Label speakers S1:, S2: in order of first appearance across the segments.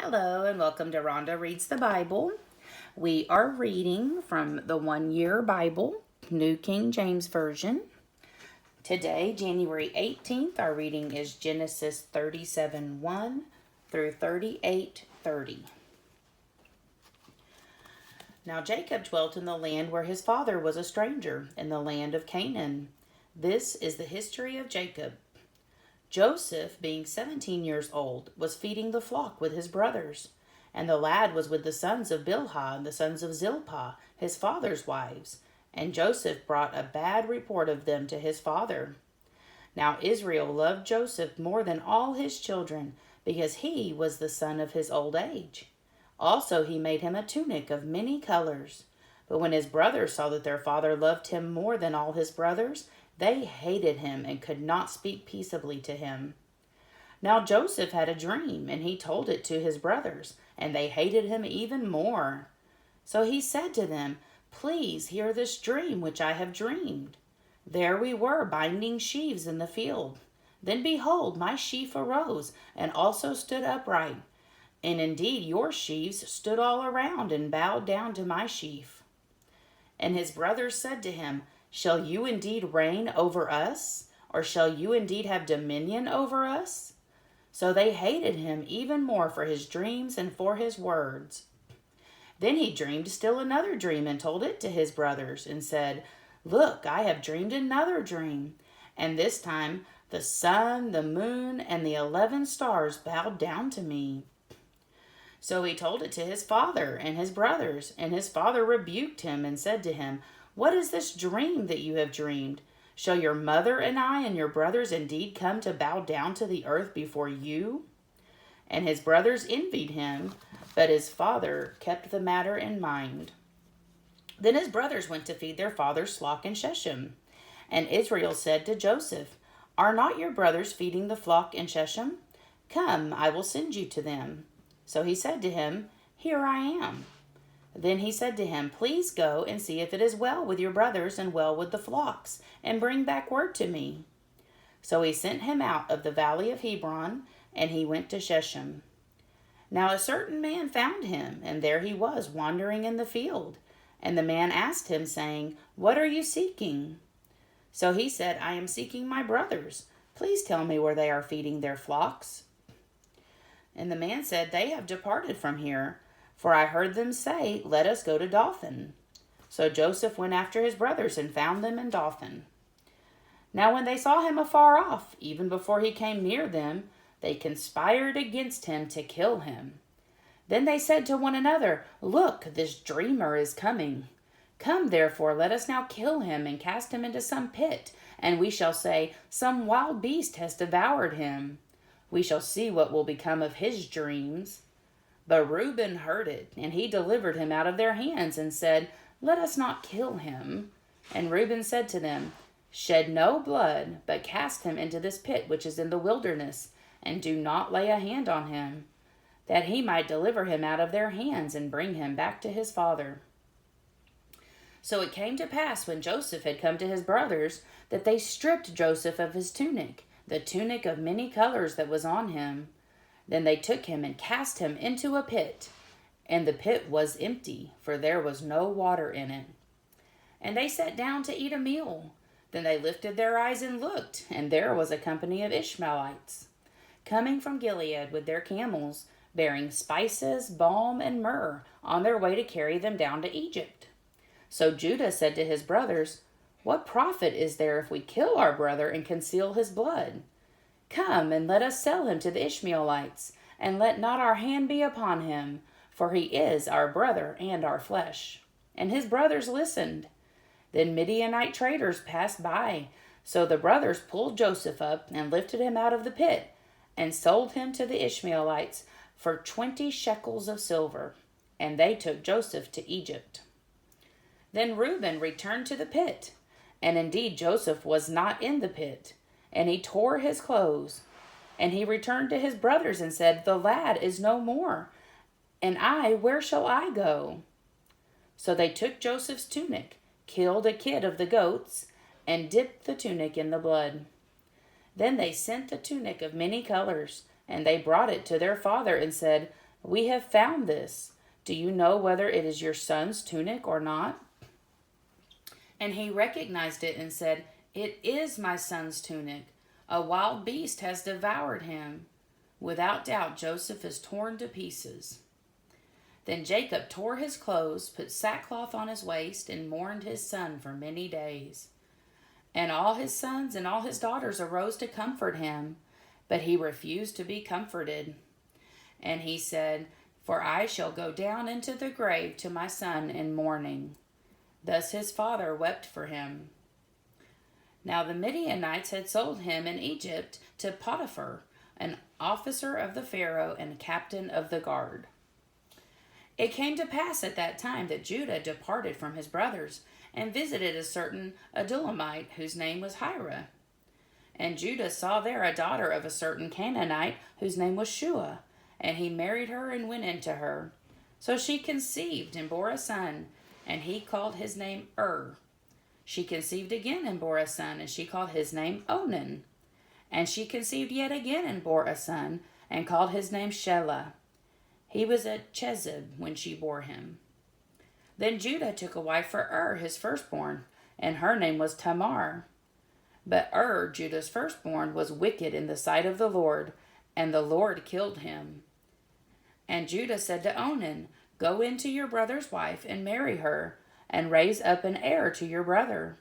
S1: Hello and welcome to Rhonda Reads the Bible. We are reading from the One Year Bible, New King James Version. Today, January 18th, our reading is Genesis 37:1 through 38:30. Now Jacob dwelt in the land where his father was a stranger, in the land of Canaan. This is the history of Jacob. Joseph, being 17 years old, was feeding the flock with his brothers. And the lad was with the sons of Bilhah and the sons of Zilpah, his father's wives. And Joseph brought a bad report of them to his father. Now Israel loved Joseph more than all his children, because he was the son of his old age. Also he made him a tunic of many colors. But when his brothers saw that their father loved him more than all his brothers, they hated him and could not speak peaceably to him. Now Joseph had a dream, and he told it to his brothers, and they hated him even more. So he said to them, "Please hear this dream which I have dreamed. There we were binding sheaves in the field. Then behold, my sheaf arose, and also stood upright. And indeed your sheaves stood all around, and bowed down to my sheaf." And his brothers said to him, "Shall you indeed reign over us? Or shall you indeed have dominion over us?" So they hated him even more for his dreams and for his words. Then he dreamed still another dream and told it to his brothers and said, "Look, I have dreamed another dream. And this time the sun, the moon, and the 11 stars bowed down to me." So he told it to his father and his brothers, and his father rebuked him and said to him, "What is this dream that you have dreamed? Shall your mother and I and your brothers indeed come to bow down to the earth before you?" And his brothers envied him, but his father kept the matter in mind. Then his brothers went to feed their father's flock in Shechem. And Israel said to Joseph, "Are not your brothers feeding the flock in Shechem? Come, I will send you to them." So he said to him, "Here I am." Then he said to him, "Please go and see if it is well with your brothers and well with the flocks, and bring back word to me." So he sent him out of the valley of Hebron, and he went to Shechem. Now a certain man found him, and there he was wandering in the field. And the man asked him, saying, "What are you seeking?" So he said, "I am seeking my brothers. Please tell me where they are feeding their flocks." And the man said, "They have departed from here, for I heard them say, 'Let us go to Dothan.'" So Joseph went after his brothers and found them in Dothan. Now when they saw him afar off, even before he came near them, they conspired against him to kill him. Then they said to one another, "Look, this dreamer is coming. Come, therefore, let us now kill him and cast him into some pit, and we shall say, 'Some wild beast has devoured him.' We shall see what will become of his dreams." But Reuben heard it, and he delivered him out of their hands and said, "Let us not kill him." And Reuben said to them, "Shed no blood, but cast him into this pit which is in the wilderness, and do not lay a hand on him, that he might deliver him out of their hands and bring him back to his father." So it came to pass when Joseph had come to his brothers, that they stripped Joseph of his tunic, the tunic of many colors that was on him. Then they took him and cast him into a pit, and the pit was empty, for there was no water in it. And they sat down to eat a meal. Then they lifted their eyes and looked, and there was a company of Ishmaelites, coming from Gilead with their camels, bearing spices, balm, and myrrh, on their way to carry them down to Egypt. So Judah said to his brothers, "What profit is there if we kill our brother and conceal his blood? Come, and let us sell him to the Ishmaelites, and let not our hand be upon him, for he is our brother and our flesh." And his brothers listened. Then Midianite traders passed by. So the brothers pulled Joseph up and lifted him out of the pit, and sold him to the Ishmaelites for 20 shekels of silver. And they took Joseph to Egypt. Then Reuben returned to the pit, and indeed Joseph was not in the pit, and he tore his clothes. And he returned to his brothers and said, "The lad is no more, and where shall I go?" So they took Joseph's tunic, killed a kid of the goats, and dipped the tunic in the blood. Then they sent the tunic of many colors, and they brought it to their father and said, "We have found this. Do you know whether it is your son's tunic or not?" And he recognized it and said, "It is my son's tunic. A wild beast has devoured him." Without doubt, Joseph is torn to pieces. Then Jacob tore his clothes, put sackcloth on his waist, and mourned his son for many days. And all his sons and all his daughters arose to comfort him, but he refused to be comforted. And he said, "For I shall go down into the grave to my son in mourning." Thus his father wept for him. Now the Midianites had sold him in Egypt to Potiphar, an officer of the Pharaoh and captain of the guard. It came to pass at that time that Judah departed from his brothers and visited a certain Adullamite whose name was Hira. And Judah saw there a daughter of a certain Canaanite whose name was Shua, and he married her and went into her. So she conceived and bore a son, and he called his name She conceived again and bore a son, and she called his name Onan. And she conceived yet again and bore a son, and called his name Shelah. He was at Chezib when she bore him. Then Judah took a wife for his firstborn, and her name was Tamar. But Judah's firstborn, was wicked in the sight of the Lord, and the Lord killed him. And Judah said to Onan, "Go into your brother's wife and marry her, and raise up an heir to your brother."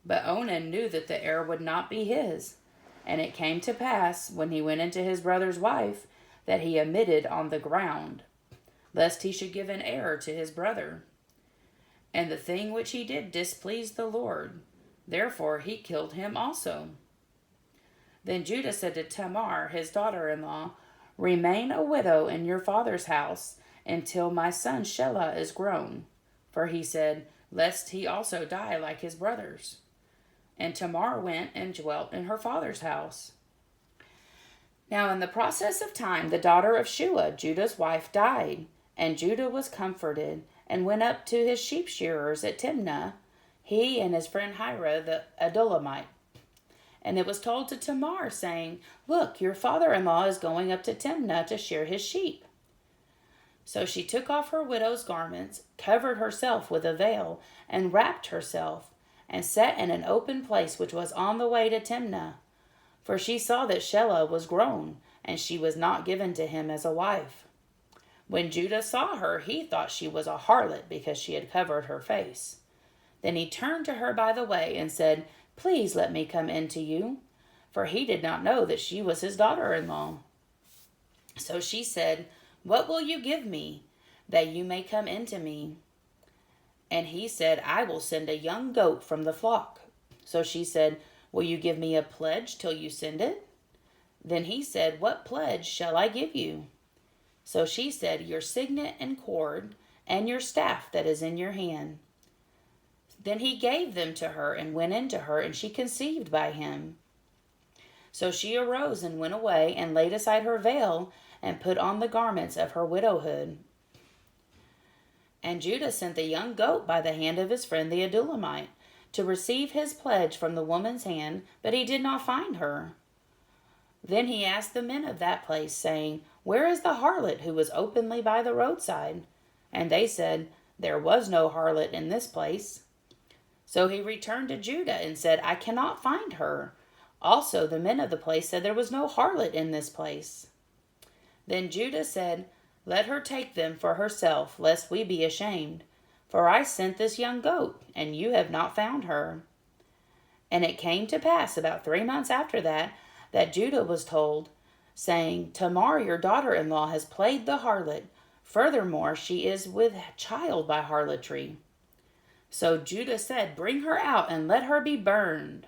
S1: But Onan knew that the heir would not be his. And it came to pass, when he went into his brother's wife, that he omitted on the ground, lest he should give an heir to his brother. And the thing which he did displeased the Lord. Therefore he killed him also. Then Judah said to Tamar, his daughter-in-law, "Remain a widow in your father's house until my son Shelah is grown." For he said, "Lest he also die like his brothers." And Tamar went and dwelt in her father's house. Now in the process of time, the daughter of Shua, Judah's wife, died, and Judah was comforted, and went up to his sheep shearers at Timnah, he and his friend Hira the Adullamite. And it was told to Tamar, saying, "Look, your father-in-law is going up to Timnah to shear his sheep." So she took off her widow's garments, covered herself with a veil, and wrapped herself, and sat in an open place which was on the way to Timnah. For she saw that Shelah was grown, and she was not given to him as a wife. When Judah saw her, he thought she was a harlot, because she had covered her face. Then he turned to her by the way and said, "Please let me come in to you." For he did not know that she was his daughter-in-law. So she said, "What will you give me, that you may come in to me?" And he said, "I will send a young goat from the flock." So she said, "Will you give me a pledge till you send it?" Then he said, "What pledge shall I give you?" So she said, "Your signet and cord, and your staff that is in your hand." Then he gave them to her and went into her, and she conceived by him. So she arose and went away, and laid aside her veil, and put on the garments of her widowhood. And Judah sent the young goat by the hand of his friend the Adullamite, to receive his pledge from the woman's hand, but he did not find her. Then he asked the men of that place, saying, "Where is the harlot who was openly by the roadside?" And they said, "There was no harlot in this place." So he returned to Judah and said, "I cannot find her." Also the men of the place said, "There was no harlot in this place." Then Judah said, "Let her take them for herself, lest we be ashamed. For I sent this young goat, and you have not found her." And it came to pass about 3 months after that, that Judah was told, saying, "Tamar your daughter-in-law has played the harlot. Furthermore, she is with child by harlotry." So Judah said, "Bring her out, and let her be burned."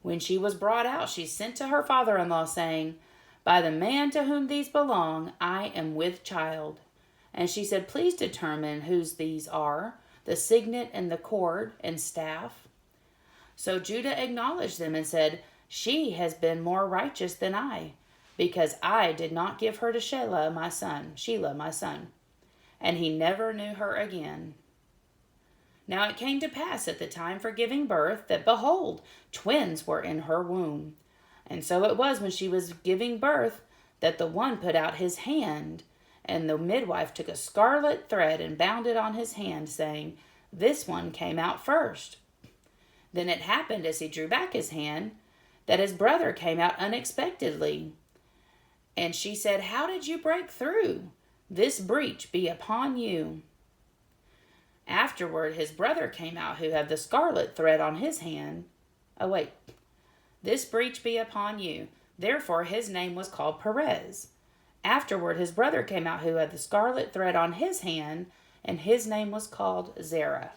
S1: When she was brought out, she sent to her father-in-law, saying, "By the man to whom these belong, I am with child." And she said, "Please determine whose these are, the signet and the cord and staff." So Judah acknowledged them and said, "She has been more righteous than I, because I did not give her to Shelah my son. And he never knew her again. Now it came to pass at the time for giving birth, that behold, twins were in her womb. And so it was when she was giving birth, that the one put out his hand, And the midwife took a scarlet thread and bound it on his hand, saying, "This one came out first." Then it happened, as he drew back his hand, that his brother came out unexpectedly. And she said, "How did you break through? This breach be upon you." Afterward, his brother came out, who had the scarlet thread on his hand. This breach be upon you. Therefore his name was called Perez. Afterward, his brother came out, who had the scarlet thread on his hand, and his name was called Zerah.